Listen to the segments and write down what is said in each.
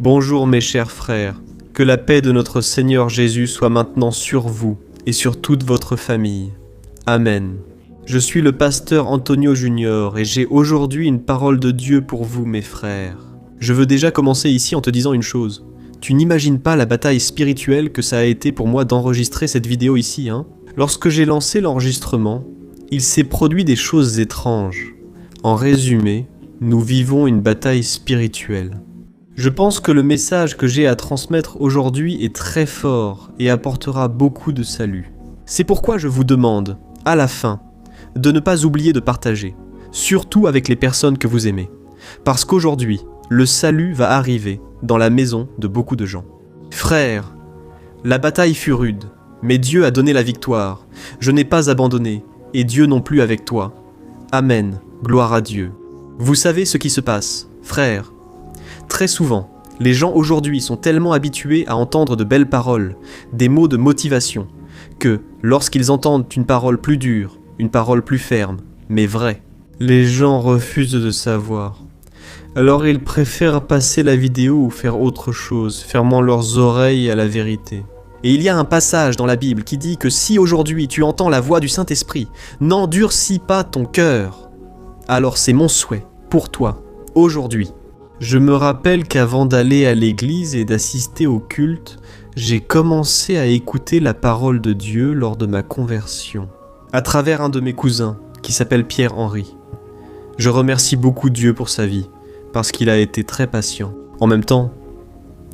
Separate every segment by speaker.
Speaker 1: Bonjour mes chers frères, que la paix de notre Seigneur Jésus soit maintenant sur vous et sur toute votre famille. Amen. Je suis le pasteur Antonio Junior et j'ai aujourd'hui une parole de Dieu pour vous mes frères. Je veux déjà commencer ici en te disant une chose. Tu n'imagines pas la bataille spirituelle que ça a été pour moi d'enregistrer cette vidéo ici, hein. Lorsque j'ai lancé l'enregistrement, il s'est produit des choses étranges. En résumé, nous vivons une bataille spirituelle. Je pense que le message que j'ai à transmettre aujourd'hui est très fort et apportera beaucoup de salut. C'est pourquoi je vous demande, à la fin, de ne pas oublier de partager, surtout avec les personnes que vous aimez. Parce qu'aujourd'hui, le salut va arriver dans la maison de beaucoup de gens. Frères, la bataille fut rude, mais Dieu a donné la victoire. Je n'ai pas abandonné, et Dieu non plus avec toi. Amen, gloire à Dieu. Vous savez ce qui se passe, frères. Très souvent, les gens aujourd'hui sont tellement habitués à entendre de belles paroles, des mots de motivation, que lorsqu'ils entendent une parole plus dure, une parole plus ferme, mais vraie, les gens refusent de savoir. Alors ils préfèrent passer la vidéo ou faire autre chose, fermant leurs oreilles à la vérité. Et il y a un passage dans la Bible qui dit que si aujourd'hui tu entends la voix du Saint-Esprit, n'endurcis pas ton cœur. Alors c'est mon souhait, pour toi, aujourd'hui. Je me rappelle qu'avant d'aller à l'église et d'assister au culte, j'ai commencé à écouter la parole de Dieu lors de ma conversion, à travers un de mes cousins, qui s'appelle Pierre-Henri. Je remercie beaucoup Dieu pour sa vie, parce qu'il a été très patient. En même temps,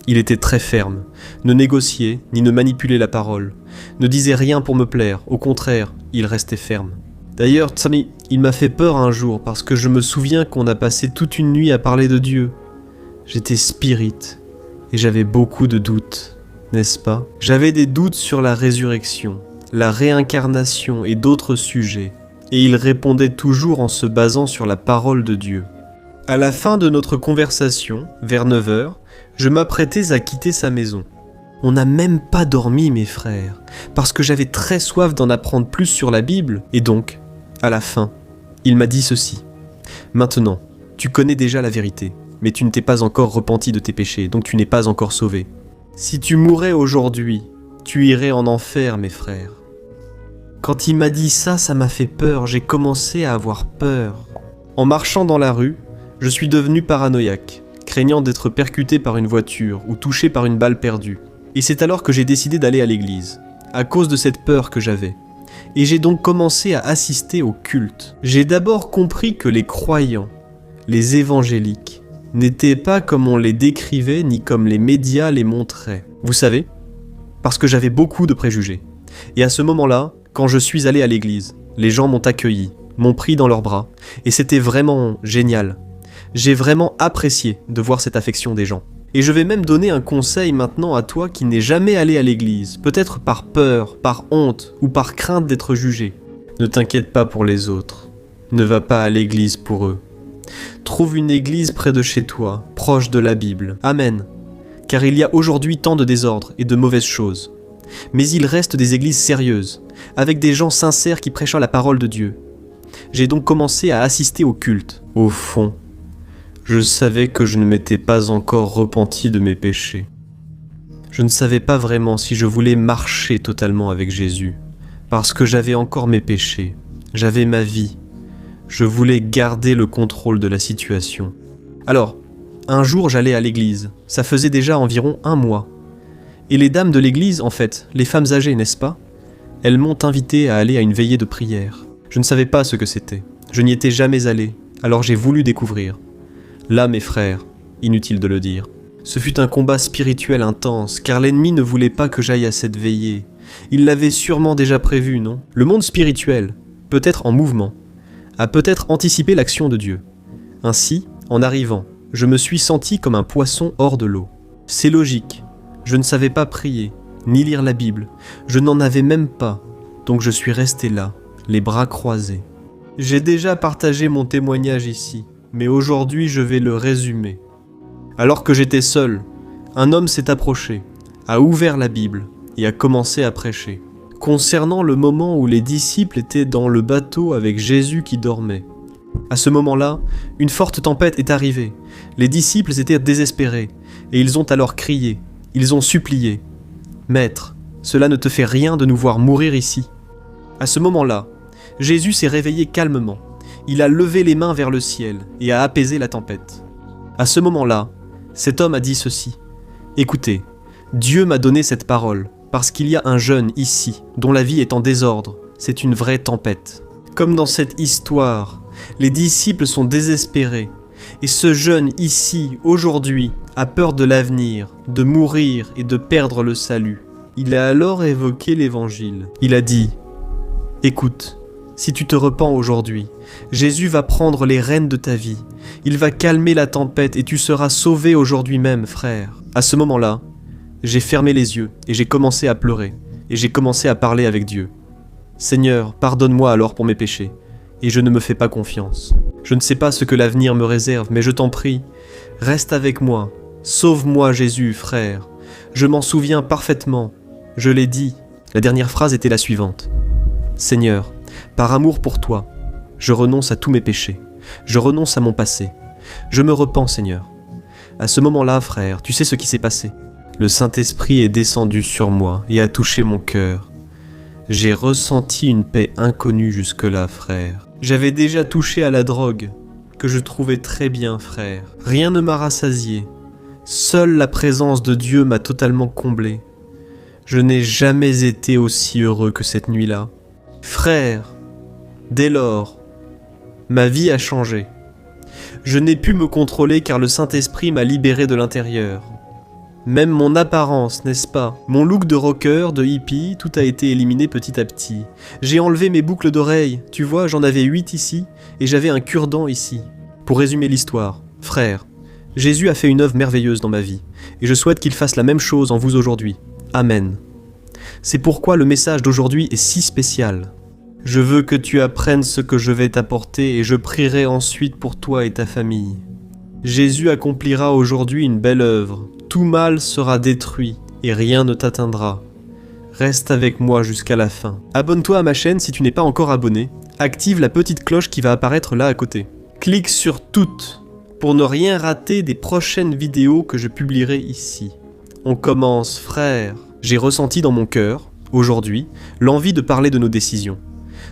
Speaker 1: il était très ferme, ne négociait ni ne manipulait la parole, ne disait rien pour me plaire, au contraire, il restait ferme. D'ailleurs, Tsami, il m'a fait peur un jour parce que je me souviens qu'on a passé toute une nuit à parler de Dieu. J'étais spirit et j'avais beaucoup de doutes, n'est-ce pas? J'avais des doutes sur la résurrection, la réincarnation et d'autres sujets, et il répondait toujours en se basant sur la parole de Dieu. À la fin de notre conversation, vers 9h, je m'apprêtais à quitter sa maison. On n'a même pas dormi, mes frères, parce que j'avais très soif d'en apprendre plus sur la Bible, et donc, à la fin, il m'a dit ceci. Maintenant, tu connais déjà la vérité, mais tu ne t'es pas encore repenti de tes péchés, donc tu n'es pas encore sauvé. Si tu mourais aujourd'hui, tu irais en enfer, mes frères. Quand il m'a dit ça, ça m'a fait peur, j'ai commencé à avoir peur. En marchant dans la rue, je suis devenu paranoïaque, craignant d'être percuté par une voiture ou touché par une balle perdue. Et c'est alors que j'ai décidé d'aller à l'église, à cause de cette peur que j'avais. Et j'ai donc commencé à assister au culte. J'ai d'abord compris que les croyants, les évangéliques, n'étaient pas comme on les décrivait ni comme les médias les montraient. Vous savez, parce que j'avais beaucoup de préjugés. Et à ce moment-là, quand je suis allé à l'église, les gens m'ont accueilli, m'ont pris dans leurs bras, et c'était vraiment génial. J'ai vraiment apprécié de voir cette affection des gens. Et je vais même donner un conseil maintenant à toi qui n'es jamais allé à l'église, peut-être par peur, par honte ou par crainte d'être jugé. Ne t'inquiète pas pour les autres. Ne va pas à l'église pour eux. Trouve une église près de chez toi, proche de la Bible. Amen. Car il y a aujourd'hui tant de désordre et de mauvaises choses. Mais il reste des églises sérieuses, avec des gens sincères qui prêchent la parole de Dieu. J'ai donc commencé à assister au culte. Au fond, je savais que je ne m'étais pas encore repenti de mes péchés. Je ne savais pas vraiment si je voulais marcher totalement avec Jésus, parce que j'avais encore mes péchés, j'avais ma vie. Je voulais garder le contrôle de la situation. Alors, un jour j'allais à l'église, ça faisait déjà environ 1 mois. Et les dames de l'église, en fait, les femmes âgées, n'est-ce pas? Elles m'ont invité à aller à une veillée de prière. Je ne savais pas ce que c'était, je n'y étais jamais allé, alors j'ai voulu découvrir. Là, mes frères, inutile de le dire, ce fut un combat spirituel intense, car l'ennemi ne voulait pas que j'aille à cette veillée. Il l'avait sûrement déjà prévu, non? Le monde spirituel, peut-être en mouvement, a peut-être anticipé l'action de Dieu. Ainsi, en arrivant, je me suis senti comme un poisson hors de l'eau. C'est logique, je ne savais pas prier, ni lire la Bible, je n'en avais même pas, donc je suis resté là, les bras croisés. J'ai déjà partagé mon témoignage ici. Mais aujourd'hui je vais le résumer. Alors que j'étais seul, un homme s'est approché, a ouvert la Bible et a commencé à prêcher. Concernant le moment où les disciples étaient dans le bateau avec Jésus qui dormait. À ce moment-là, une forte tempête est arrivée. Les disciples étaient désespérés, et ils ont alors crié, ils ont supplié. « Maître, cela ne te fait rien de nous voir mourir ici. » À ce moment-là, Jésus s'est réveillé calmement. Il a levé les mains vers le ciel et a apaisé la tempête. À ce moment-là, cet homme a dit ceci. « Écoutez, Dieu m'a donné cette parole, parce qu'il y a un jeune ici, dont la vie est en désordre. C'est une vraie tempête. » Comme dans cette histoire, les disciples sont désespérés. Et ce jeune ici, aujourd'hui, a peur de l'avenir, de mourir et de perdre le salut. Il a alors évoqué l'évangile. Il a dit « Écoute, si tu te repens aujourd'hui, Jésus va prendre les rênes de ta vie. Il va calmer la tempête et tu seras sauvé aujourd'hui même, frère. » À ce moment-là, j'ai fermé les yeux et j'ai commencé à pleurer. Et j'ai commencé à parler avec Dieu. « Seigneur, pardonne-moi alors pour mes péchés. Et je ne me fais pas confiance. Je ne sais pas ce que l'avenir me réserve, mais je t'en prie, reste avec moi. Sauve-moi Jésus, frère. Je m'en souviens parfaitement. Je l'ai dit. » La dernière phrase était la suivante. « Seigneur, par amour pour toi, je renonce à tous mes péchés. Je renonce à mon passé. Je me repens, Seigneur. » À ce moment-là, frère, tu sais ce qui s'est passé. Le Saint-Esprit est descendu sur moi et a touché mon cœur. J'ai ressenti une paix inconnue jusque-là, frère. J'avais déjà touché à la drogue, que je trouvais très bien, frère. Rien ne m'a rassasié. Seule la présence de Dieu m'a totalement comblé. Je n'ai jamais été aussi heureux que cette nuit-là. Frère, dès lors, ma vie a changé. Je n'ai pu me contrôler car le Saint-Esprit m'a libéré de l'intérieur. Même mon apparence, n'est-ce pas? Mon look de rocker, de hippie, tout a été éliminé petit à petit. J'ai enlevé mes boucles d'oreilles, tu vois, j'en avais 8 ici, et j'avais un cure-dent ici. Pour résumer l'histoire, frère, Jésus a fait une œuvre merveilleuse dans ma vie, et je souhaite qu'il fasse la même chose en vous aujourd'hui. Amen. C'est pourquoi le message d'aujourd'hui est si spécial. Je veux que tu apprennes ce que je vais t'apporter, et je prierai ensuite pour toi et ta famille. Jésus accomplira aujourd'hui une belle œuvre. Tout mal sera détruit et rien ne t'atteindra. Reste avec moi jusqu'à la fin. Abonne-toi à ma chaîne si tu n'es pas encore abonné. Active la petite cloche qui va apparaître là à côté. Clique sur toutes pour ne rien rater des prochaines vidéos que je publierai ici. On commence, frère. J'ai ressenti dans mon cœur, aujourd'hui, l'envie de parler de nos décisions.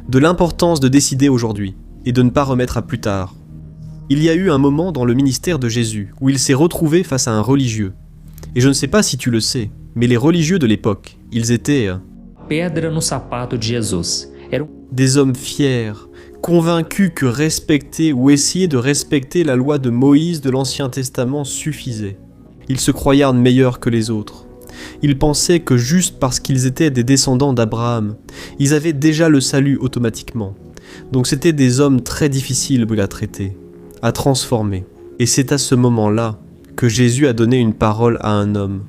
Speaker 1: De l'importance de décider aujourd'hui et de ne pas remettre à plus tard. Il y a eu un moment dans le ministère de Jésus où il s'est retrouvé face à un religieux. Et je ne sais pas si tu le sais, mais les religieux de l'époque, ils étaient
Speaker 2: pedra no sapato de Jesus.
Speaker 1: Des hommes fiers, convaincus que respecter ou essayer de respecter la loi de Moïse de l'Ancien Testament suffisait. Ils se croyaient meilleurs que les autres. Ils pensaient que juste parce qu'ils étaient des descendants d'Abraham, ils avaient déjà le salut automatiquement. Donc c'était des hommes très difficiles à traiter, à transformer. Et c'est à ce moment-là que Jésus a donné une parole à un homme.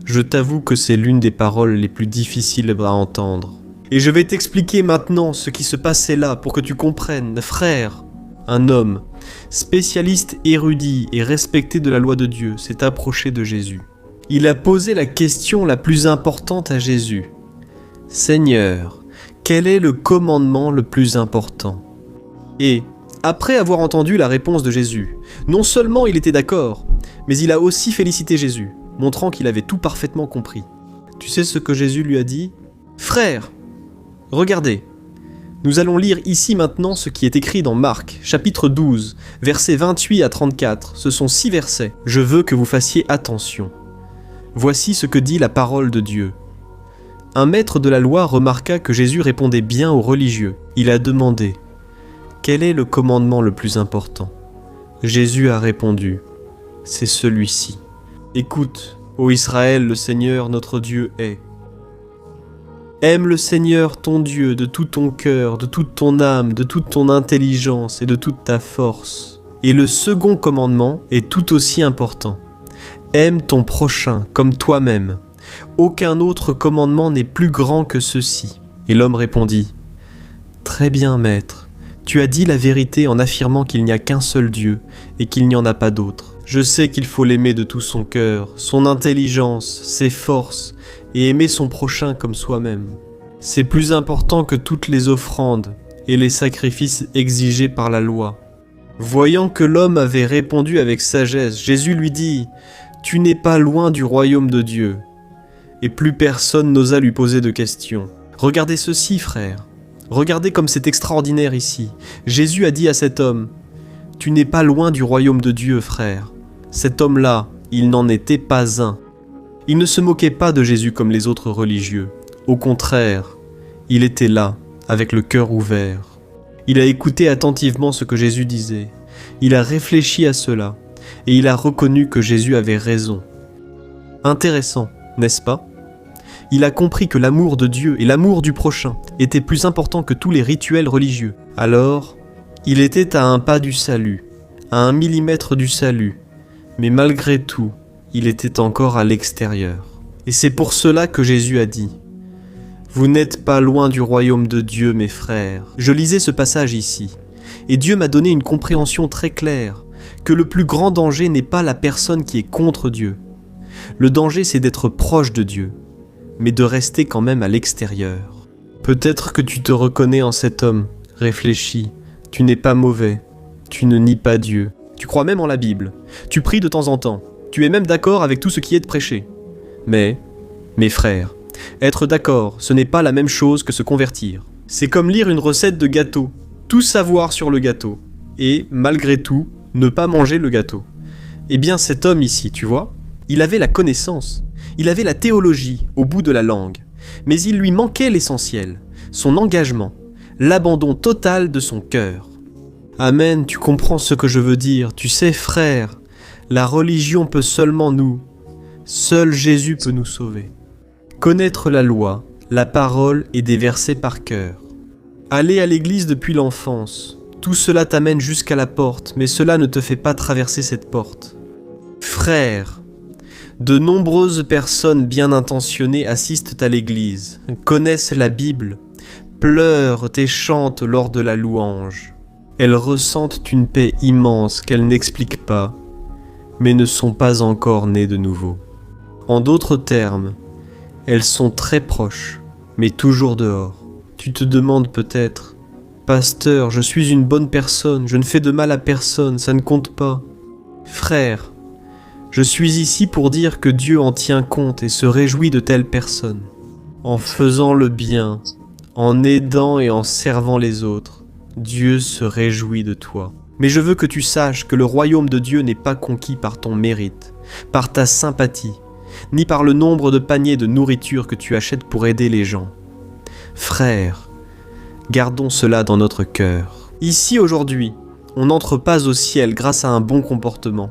Speaker 1: Je t'avoue que c'est l'une des paroles les plus difficiles à entendre. Et je vais t'expliquer maintenant ce qui se passait là pour que tu comprennes, frère. Un homme, spécialiste érudit et respecté de la loi de Dieu, s'est approché de Jésus. Il a posé la question la plus importante à Jésus. « Seigneur, quel est le commandement le plus important ?» Et après avoir entendu la réponse de Jésus, non seulement il était d'accord, mais il a aussi félicité Jésus, montrant qu'il avait tout parfaitement compris. Tu sais ce que Jésus lui a dit? « Frère, regardez, nous allons lire ici maintenant ce qui est écrit dans Marc, chapitre 12, versets 28 à 34. Ce sont 6 versets. Je veux que vous fassiez attention. Voici ce que dit la parole de Dieu. Un maître de la loi remarqua que Jésus répondait bien aux religieux. Il a demandé « Quel est le commandement le plus important ?» Jésus a répondu « C'est celui-ci. Écoute, ô Israël, le Seigneur notre Dieu est. Aime le Seigneur ton Dieu de tout ton cœur, de toute ton âme, de toute ton intelligence et de toute ta force. Et le second commandement est tout aussi important. Aime ton prochain comme toi-même. Aucun autre commandement n'est plus grand que ceci. » Et l'homme répondit « Très bien, maître. Tu as dit la vérité en affirmant qu'il n'y a qu'un seul Dieu et qu'il n'y en a pas d'autre. Je sais qu'il faut l'aimer de tout son cœur, son intelligence, ses forces, et aimer son prochain comme soi-même. C'est plus important que toutes les offrandes et les sacrifices exigés par la loi. Voyant que l'homme avait répondu avec sagesse, Jésus lui dit « Tu n'es pas loin du royaume de Dieu ». Et plus personne n'osa lui poser de questions. Regardez ceci, frère. Regardez comme c'est extraordinaire ici. Jésus a dit à cet homme « Tu n'es pas loin du royaume de Dieu, frère ». Cet homme-là, il n'en était pas un. Il ne se moquait pas de Jésus comme les autres religieux. Au contraire, il était là, avec le cœur ouvert. Il a écouté attentivement ce que Jésus disait. Il a réfléchi à cela, et il a reconnu que Jésus avait raison. Intéressant, n'est-ce pas ? Il a compris que l'amour de Dieu et l'amour du prochain étaient plus importants que tous les rituels religieux. Alors, il était à un pas du salut, à 1 millimètre du salut, mais malgré tout, il était encore à l'extérieur. Et c'est pour cela que Jésus a dit « Vous n'êtes pas loin du royaume de Dieu, mes frères. » Je lisais ce passage ici, et Dieu m'a donné une compréhension très claire, que le plus grand danger n'est pas la personne qui est contre Dieu. Le danger, c'est d'être proche de Dieu, mais de rester quand même à l'extérieur. Peut-être que tu te reconnais en cet homme. Réfléchis, tu n'es pas mauvais, tu ne nies pas Dieu. Tu crois même en la Bible, tu pries de temps en temps, tu es même d'accord avec tout ce qui est de prêcher. Mais, mes frères, être d'accord, ce n'est pas la même chose que se convertir. C'est comme lire une recette de gâteau, tout savoir sur le gâteau, et, malgré tout, ne pas manger le gâteau. Eh bien cet homme ici, tu vois, il avait la connaissance, il avait la théologie au bout de la langue, mais il lui manquait l'essentiel, son engagement, l'abandon total de son cœur. Amen, tu comprends ce que je veux dire, tu sais frère, la religion peut seulement nous, seul Jésus peut nous sauver. Connaître la loi, la parole et des versets par cœur. Aller à l'église depuis l'enfance, tout cela t'amène jusqu'à la porte, mais cela ne te fait pas traverser cette porte. Frère, de nombreuses personnes bien intentionnées assistent à l'église, connaissent la Bible, pleurent et chantent lors de la louange. Elles ressentent une paix immense qu'elles n'expliquent pas, mais ne sont pas encore nées de nouveau. En d'autres termes, elles sont très proches, mais toujours dehors. Tu te demandes peut-être, « Pasteur, je suis une bonne personne, je ne fais de mal à personne, ça ne compte pas. » Frère, je suis ici pour dire que Dieu en tient compte et se réjouit de telles personnes. En faisant le bien, en aidant et en servant les autres, Dieu se réjouit de toi. Mais je veux que tu saches que le royaume de Dieu n'est pas conquis par ton mérite, par ta sympathie, ni par le nombre de paniers de nourriture que tu achètes pour aider les gens. Frère, gardons cela dans notre cœur. Ici aujourd'hui, on n'entre pas au ciel grâce à un bon comportement.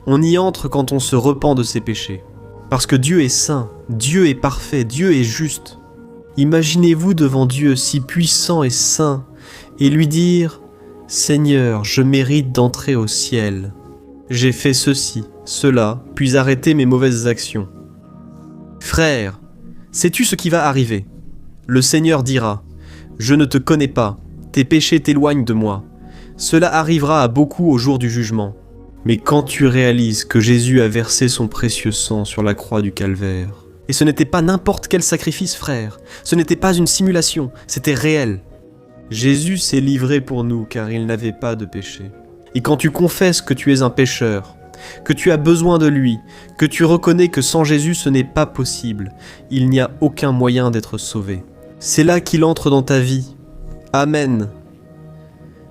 Speaker 1: On y entre quand on se repent de ses péchés. Parce que Dieu est saint, Dieu est parfait, Dieu est juste. Imaginez-vous devant Dieu si puissant et saint et lui dire « Seigneur, je mérite d'entrer au ciel. J'ai fait ceci, cela, puis arrêter mes mauvaises actions. » Frère, sais-tu ce qui va arriver ? Le Seigneur dira « Je ne te connais pas, tes péchés t'éloignent de moi. » Cela arrivera à beaucoup au jour du jugement. Mais quand tu réalises que Jésus a versé son précieux sang sur la croix du calvaire, et ce n'était pas n'importe quel sacrifice, frère, ce n'était pas une simulation, c'était réel. Jésus s'est livré pour nous car il n'avait pas de péché. Et quand tu confesses que tu es un pécheur, que tu as besoin de lui, que tu reconnais que sans Jésus ce n'est pas possible, il n'y a aucun moyen d'être sauvé. C'est là qu'il entre dans ta vie. Amen.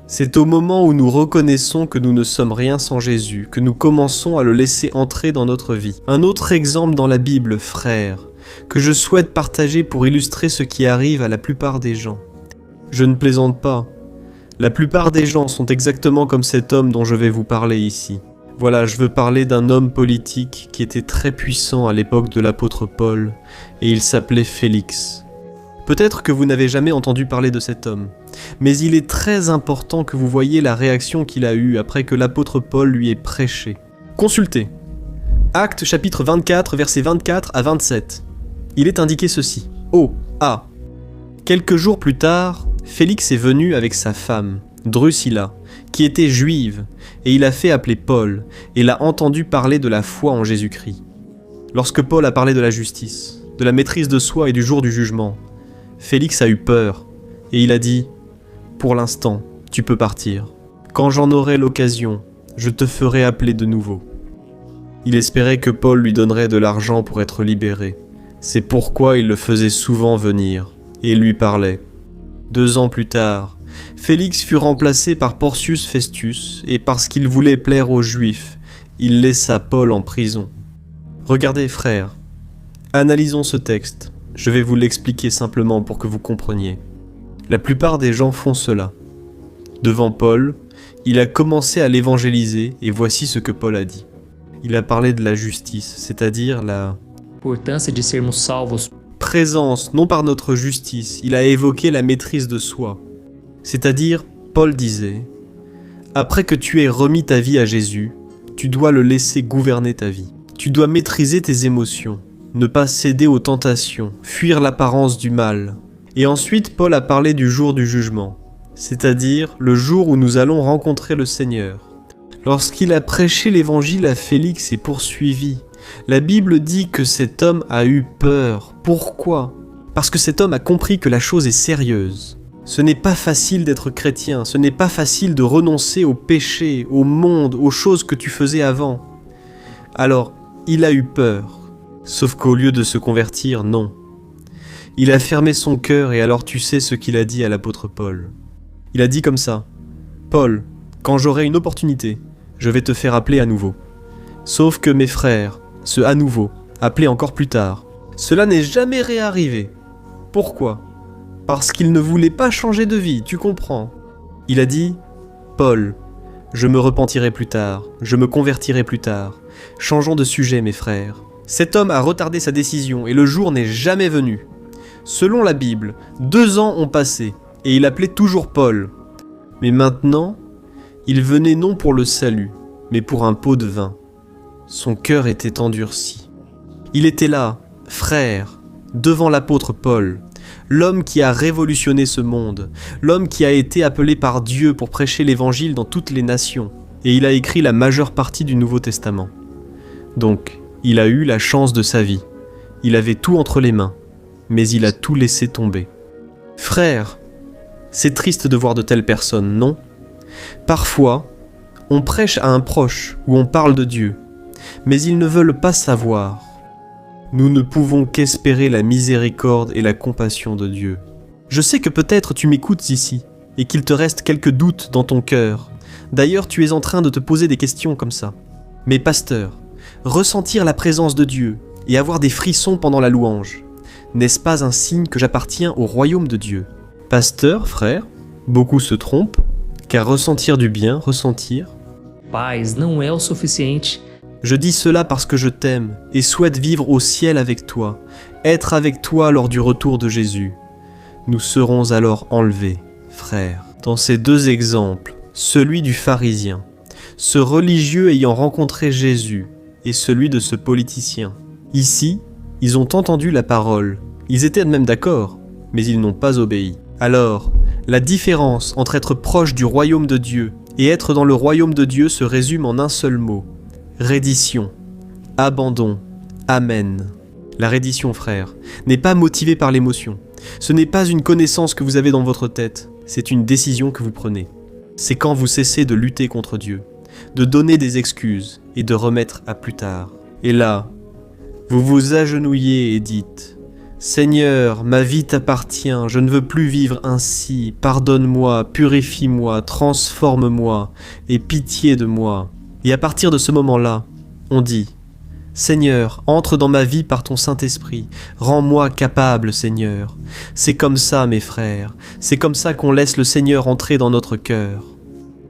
Speaker 1: C'est au moment où nous reconnaissons que nous ne sommes rien sans Jésus, que nous commençons à le laisser entrer dans notre vie. Un autre exemple dans la Bible, frère, que je souhaite partager pour illustrer ce qui arrive à la plupart des gens. Je ne plaisante pas. La plupart des gens sont exactement comme cet homme dont je vais vous parler ici. Voilà, je veux parler d'un homme politique qui était très puissant à l'époque de l'apôtre Paul, et il s'appelait Félix. Peut-être que vous n'avez jamais entendu parler de cet homme, mais il est très important que vous voyiez la réaction qu'il a eue après que l'apôtre Paul lui ait prêché. Consultez. Actes chapitre 24, versets 24 à 27. Il est indiqué ceci. O.A. Quelques jours plus tard, Félix est venu avec sa femme, Drusilla, qui était juive, et il a fait appeler Paul, et l'a entendu parler de la foi en Jésus-Christ. Lorsque Paul a parlé de la justice, de la maîtrise de soi et du jour du jugement, Félix a eu peur, et il a dit « Pour l'instant, tu peux partir. Quand j'en aurai l'occasion, je te ferai appeler de nouveau. » Il espérait que Paul lui donnerait de l'argent pour être libéré. C'est pourquoi il le faisait souvent venir et lui parlait. 2 ans plus tard, Félix fut remplacé par Porcius Festus et parce qu'il voulait plaire aux Juifs, il laissa Paul en prison. Regardez, frères, analysons ce texte. Je vais vous l'expliquer simplement pour que vous compreniez. La plupart des gens font cela. Devant Paul, il a commencé à l'évangéliser et voici ce que Paul a dit. Il a parlé de la justice, c'est-à-dire la
Speaker 2: Importância de sermos salvos
Speaker 1: présence, non par notre justice. Il a évoqué la maîtrise de soi. C'est-à-dire, Paul disait, « Après que tu aies remis ta vie à Jésus, tu dois le laisser gouverner ta vie. Tu dois maîtriser tes émotions, ne pas céder aux tentations, fuir l'apparence du mal. » Et ensuite, Paul a parlé du jour du jugement, c'est-à-dire le jour où nous allons rencontrer le Seigneur. Lorsqu'il a prêché l'évangile à Félix et poursuivi, la Bible dit que cet homme a eu peur. Pourquoi ? Parce que cet homme a compris que la chose est sérieuse. Ce n'est pas facile d'être chrétien, ce n'est pas facile de renoncer au péché, au monde, aux choses que tu faisais avant. Alors, il a eu peur. Sauf qu'au lieu de se convertir, non. Il a fermé son cœur et alors tu sais ce qu'il a dit à l'apôtre Paul. Il a dit comme ça, « Paul, quand j'aurai une opportunité, je vais te faire appeler à nouveau. » Sauf que mes frères, ce à nouveau, appelé encore plus tard, cela n'est jamais réarrivé. Pourquoi ? Parce qu'il ne voulait pas changer de vie, tu comprends. Il a dit, « Paul, je me repentirai plus tard, je me convertirai plus tard. Changeons de sujet, mes frères. » Cet homme a retardé sa décision et le jour n'est jamais venu. Selon la Bible, 2 ans ont passé et il appelait toujours Paul. Mais maintenant, il venait non pour le salut, mais pour un pot de vin. Son cœur était endurci. Il était là, frère, devant l'apôtre Paul, l'homme qui a révolutionné ce monde, l'homme qui a été appelé par Dieu pour prêcher l'évangile dans toutes les nations, et il a écrit la majeure partie du Nouveau Testament. Donc, il a eu la chance de sa vie. Il avait tout entre les mains, mais il a tout laissé tomber. Frère, c'est triste de voir de telles personnes, non ? Parfois, on prêche à un proche ou on parle de Dieu, mais ils ne veulent pas savoir. Nous ne pouvons qu'espérer la miséricorde et la compassion de Dieu. Je sais que peut-être tu m'écoutes ici, et qu'il te reste quelques doutes dans ton cœur. D'ailleurs, tu es en train de te poser des questions comme ça. Mais pasteur, ressentir la présence de Dieu et avoir des frissons pendant la louange, n'est-ce pas un signe que j'appartiens au royaume de Dieu ? Pasteur, frère, beaucoup se trompent, car ressentir du bien, ressentir...
Speaker 2: paz não é o suficiente.
Speaker 1: Je dis cela parce que je t'aime et souhaite vivre au ciel avec toi, être avec toi lors du retour de Jésus. Nous serons alors enlevés, frère. Dans ces 2 exemples, celui du pharisien, ce religieux ayant rencontré Jésus, et celui de ce politicien. Ici, ils ont entendu la parole, ils étaient même d'accord, mais ils n'ont pas obéi. Alors, la différence entre être proche du royaume de Dieu et être dans le royaume de Dieu se résume en un seul mot. Reddition, abandon, amen. La reddition, frère, n'est pas motivée par l'émotion. Ce n'est pas une connaissance que vous avez dans votre tête, c'est une décision que vous prenez. C'est quand vous cessez de lutter contre Dieu, de donner des excuses et de remettre à plus tard. Et là, vous vous agenouillez et dites « Seigneur, ma vie t'appartient, je ne veux plus vivre ainsi, pardonne-moi, purifie-moi, transforme-moi, et pitié de moi. » Et à partir de ce moment-là, on dit « Seigneur, entre dans ma vie par ton Saint-Esprit, rends-moi capable, Seigneur. » C'est comme ça, mes frères, c'est comme ça qu'on laisse le Seigneur entrer dans notre cœur.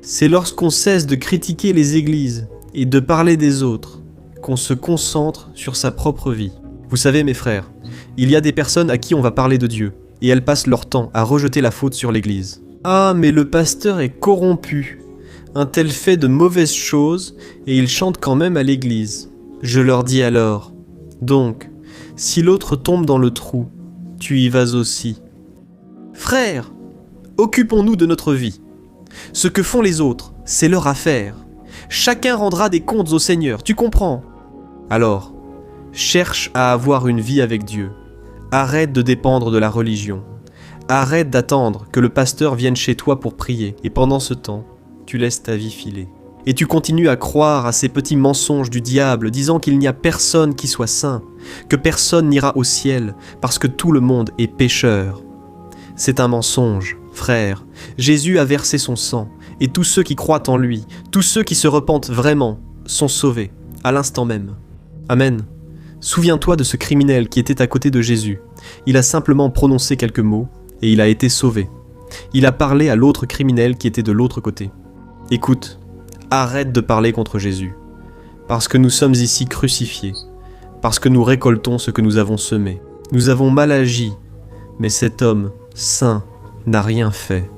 Speaker 1: C'est lorsqu'on cesse de critiquer les églises et de parler des autres qu'on se concentre sur sa propre vie. Vous savez, mes frères, il y a des personnes à qui on va parler de Dieu, et elles passent leur temps à rejeter la faute sur l'église. « Ah, mais le pasteur est corrompu. Un tel fait de mauvaises choses, et il chante quand même à l'église. » Je leur dis alors, « Donc, si l'autre tombe dans le trou, tu y vas aussi. » Frères, occupons-nous de notre vie. Ce que font les autres, c'est leur affaire. Chacun rendra des comptes au Seigneur, tu comprends ? Alors, cherche à avoir une vie avec Dieu. Arrête de dépendre de la religion. Arrête d'attendre que le pasteur vienne chez toi pour prier, et pendant ce temps, tu laisses ta vie filer. Et tu continues à croire à ces petits mensonges du diable, disant qu'il n'y a personne qui soit saint, que personne n'ira au ciel, parce que tout le monde est pécheur. C'est un mensonge, frère. Jésus a versé son sang, et tous ceux qui croient en lui, tous ceux qui se repentent vraiment, sont sauvés, à l'instant même. Amen. Souviens-toi de ce criminel qui était à côté de Jésus. Il a simplement prononcé quelques mots, et il a été sauvé. Il a parlé à l'autre criminel qui était de l'autre côté. Écoute, arrête de parler contre Jésus, parce que nous sommes ici crucifiés, parce que nous récoltons ce que nous avons semé. Nous avons mal agi, mais cet homme, saint, n'a rien fait.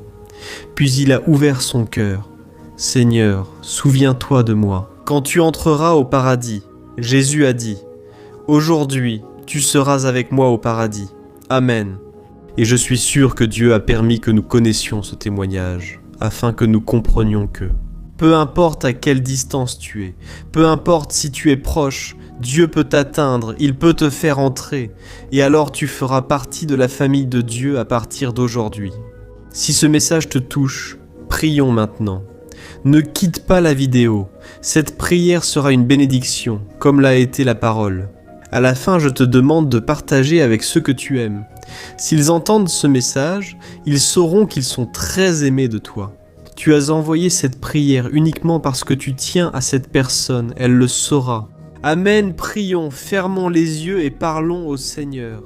Speaker 1: Puis il a ouvert son cœur. Seigneur, souviens-toi de moi. Quand tu entreras au paradis, Jésus a dit, « Aujourd'hui, tu seras avec moi au paradis. Amen. » Et je suis sûr que Dieu a permis que nous connaissions ce témoignage, afin que nous comprenions que, peu importe à quelle distance tu es, peu importe si tu es proche, Dieu peut t'atteindre, il peut te faire entrer, et alors tu feras partie de la famille de Dieu à partir d'aujourd'hui. Si ce message te touche, prions maintenant. Ne quitte pas la vidéo, cette prière sera une bénédiction, comme l'a été la parole. À la fin, je te demande de partager avec ceux que tu aimes. S'ils entendent ce message, ils sauront qu'ils sont très aimés de toi. Tu as envoyé cette prière uniquement parce que tu tiens à cette personne, elle le saura. Amen, prions, fermons les yeux et parlons au Seigneur.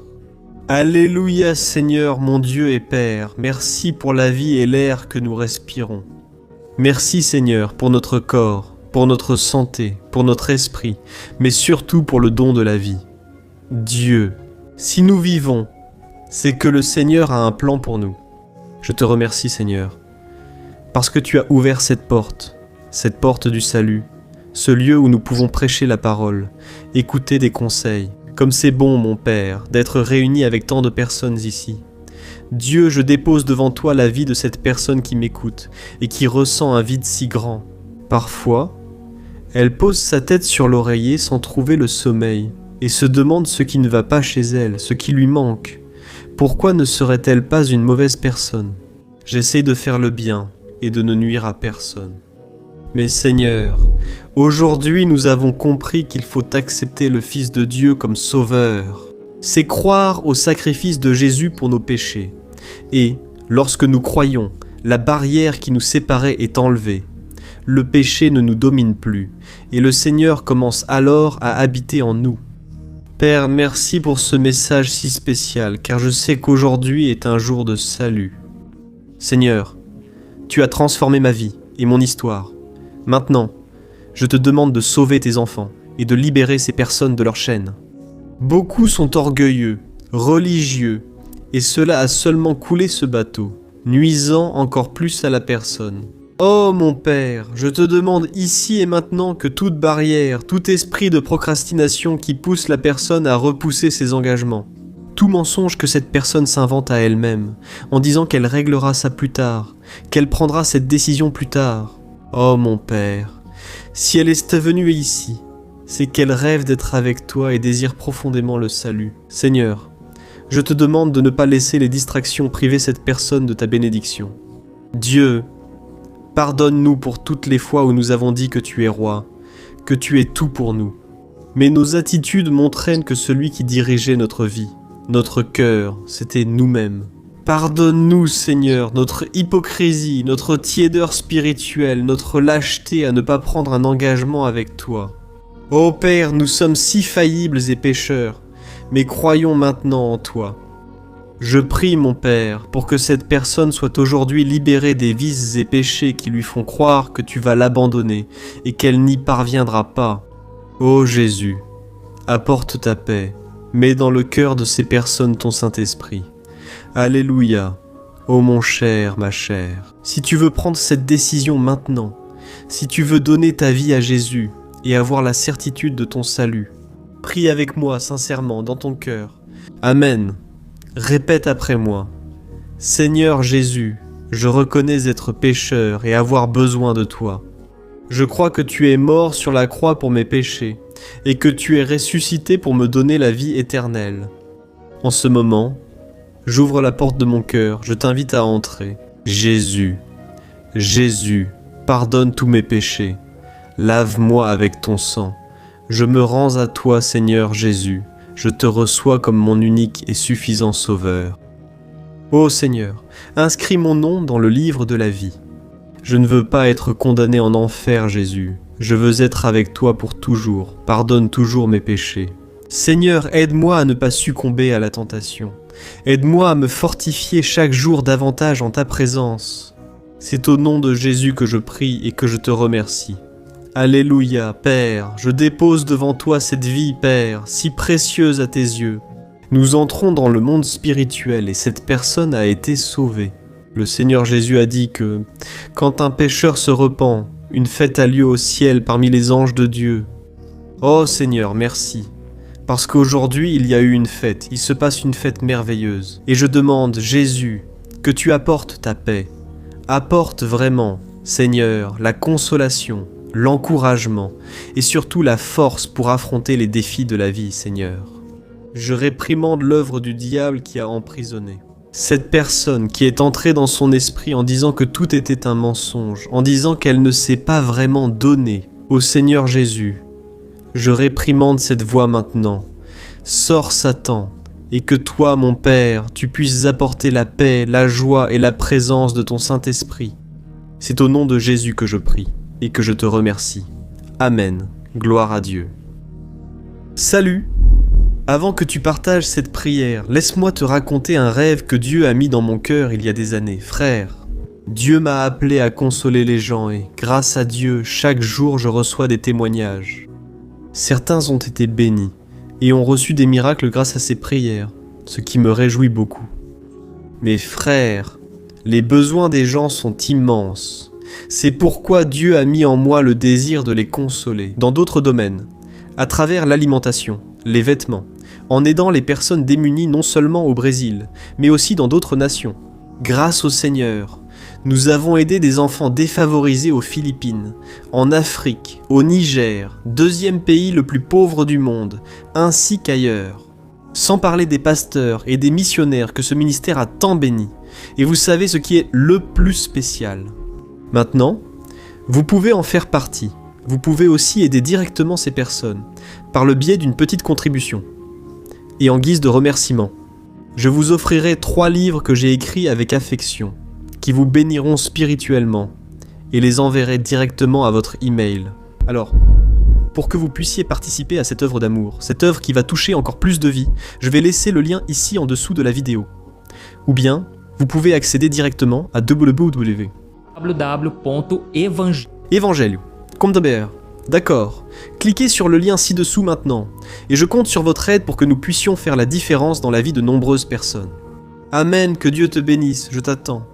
Speaker 1: Alléluia Seigneur, mon Dieu et Père, merci pour la vie et l'air que nous respirons. Merci Seigneur pour notre corps, pour notre santé, pour notre esprit, mais surtout pour le don de la vie. Dieu, si nous vivons, c'est que le Seigneur a un plan pour nous. Je te remercie Seigneur, parce que tu as ouvert cette porte du salut, ce lieu où nous pouvons prêcher la parole, écouter des conseils. Comme c'est bon, mon Père, d'être réunis avec tant de personnes ici. Dieu, je dépose devant toi la vie de cette personne qui m'écoute et qui ressent un vide si grand. Parfois, elle pose sa tête sur l'oreiller sans trouver le sommeil et se demande ce qui ne va pas chez elle, ce qui lui manque. Pourquoi ne serait-elle pas une mauvaise personne? J'essaie de faire le bien et de ne nuire à personne. Mais Seigneur, aujourd'hui nous avons compris qu'il faut accepter le Fils de Dieu comme sauveur. C'est croire au sacrifice de Jésus pour nos péchés. Et, lorsque nous croyons, la barrière qui nous séparait est enlevée. Le péché ne nous domine plus, et le Seigneur commence alors à habiter en nous. Père, merci pour ce message si spécial, car je sais qu'aujourd'hui est un jour de salut. Seigneur, tu as transformé ma vie et mon histoire. Maintenant, je te demande de sauver tes enfants et de libérer ces personnes de leur chaîne. Beaucoup sont orgueilleux, religieux, et cela a seulement coulé ce bateau, nuisant encore plus à la personne. Oh mon Père, je te demande ici et maintenant que toute barrière, tout esprit de procrastination qui pousse la personne à repousser ses engagements, tout mensonge que cette personne s'invente à elle-même, en disant qu'elle réglera ça plus tard, qu'elle prendra cette décision plus tard. Oh mon Père, si elle est venue ici, c'est qu'elle rêve d'être avec toi et désire profondément le salut. Seigneur, je te demande de ne pas laisser les distractions priver cette personne de ta bénédiction. Dieu, pardonne-nous pour toutes les fois où nous avons dit que tu es roi, que tu es tout pour nous. Mais nos attitudes montraient que celui qui dirigeait notre vie, notre cœur, c'était nous-mêmes. Pardonne-nous, Seigneur, notre hypocrisie, notre tiédeur spirituelle, notre lâcheté à ne pas prendre un engagement avec toi. Ô Père, nous sommes si faillibles et pécheurs, mais croyons maintenant en toi. Je prie, mon Père, pour que cette personne soit aujourd'hui libérée des vices et péchés qui lui font croire que tu vas l'abandonner et qu'elle n'y parviendra pas. Ô Jésus, apporte ta paix, mets dans le cœur de ces personnes ton Saint-Esprit. Alléluia, ô mon cher, ma chère. Si tu veux prendre cette décision maintenant, si tu veux donner ta vie à Jésus et avoir la certitude de ton salut, prie avec moi sincèrement dans ton cœur. Amen. Répète après moi. Seigneur Jésus, je reconnais être pécheur et avoir besoin de toi. Je crois que tu es mort sur la croix pour mes péchés et que tu es ressuscité pour me donner la vie éternelle. En ce moment, J'ouvre la porte de mon cœur, je t'invite à entrer. Jésus, Jésus, pardonne tous mes péchés. Lave-moi avec ton sang. Je me rends à toi, Seigneur Jésus. Je te reçois comme mon unique et suffisant Sauveur. Ô Seigneur, inscris mon nom dans le livre de la vie. Je ne veux pas être condamné en enfer, Jésus. Je veux être avec toi pour toujours. Pardonne toujours mes péchés. Seigneur, aide-moi à ne pas succomber à la tentation. Aide-moi à me fortifier chaque jour davantage en ta présence. C'est au nom de Jésus que je prie et que je te remercie. Alléluia, Père, je dépose devant toi cette vie, Père, si précieuse à tes yeux. Nous entrons dans le monde spirituel et cette personne a été sauvée. Le Seigneur Jésus a dit que, quand un pécheur se repent, une fête a lieu au ciel parmi les anges de Dieu. Oh Seigneur, merci. Parce qu'aujourd'hui il y a eu une fête, il se passe une fête merveilleuse. Et je demande, Jésus, que tu apportes ta paix. Apporte vraiment, Seigneur, la consolation, l'encouragement et surtout la force pour affronter les défis de la vie, Seigneur. Je réprimande l'œuvre du diable qui a emprisonné. Cette personne qui est entrée dans son esprit en disant que tout était un mensonge, en disant qu'elle ne s'est pas vraiment donnée au Seigneur Jésus. Je réprimande cette voix maintenant. Sors Satan, et que toi, mon Père, tu puisses apporter la paix, la joie et la présence de ton Saint-Esprit. C'est au nom de Jésus que je prie, et que je te remercie. Amen. Gloire à Dieu. Salut! Avant que tu partages cette prière, laisse-moi te raconter un rêve que Dieu a mis dans mon cœur il y a des années. Frère, Dieu m'a appelé à consoler les gens et, grâce à Dieu, chaque jour je reçois des témoignages. Certains ont été bénis et ont reçu des miracles grâce à ces prières, ce qui me réjouit beaucoup. Mais frère, les besoins des gens sont immenses. C'est pourquoi Dieu a mis en moi le désir de les consoler, dans d'autres domaines, à travers l'alimentation, les vêtements, en aidant les personnes démunies non seulement au Brésil, mais aussi dans d'autres nations. Grâce au Seigneur, nous avons aidé des enfants défavorisés aux Philippines, en Afrique, au Niger, deuxième pays le plus pauvre du monde, ainsi qu'ailleurs. Sans parler des pasteurs et des missionnaires que ce ministère a tant bénis. Et vous savez ce qui est le plus spécial. Maintenant, vous pouvez en faire partie. Vous pouvez aussi aider directement ces personnes, par le biais d'une petite contribution. Et en guise de remerciement, je vous offrirai 3 livres que j'ai écrits avec affection, qui vous béniront spirituellement, et les enverrai directement à votre email. Alors, pour que vous puissiez participer à cette œuvre d'amour, cette œuvre qui va toucher encore plus de vies, je vais laisser le lien ici en dessous de la vidéo. Ou bien, vous pouvez accéder directement à www.evangelho. Comme d'habitude. D'accord. Cliquez sur le lien ci-dessous maintenant, et je compte sur votre aide pour que nous puissions faire la différence dans la vie de nombreuses personnes. Amen, que Dieu te bénisse, je t'attends.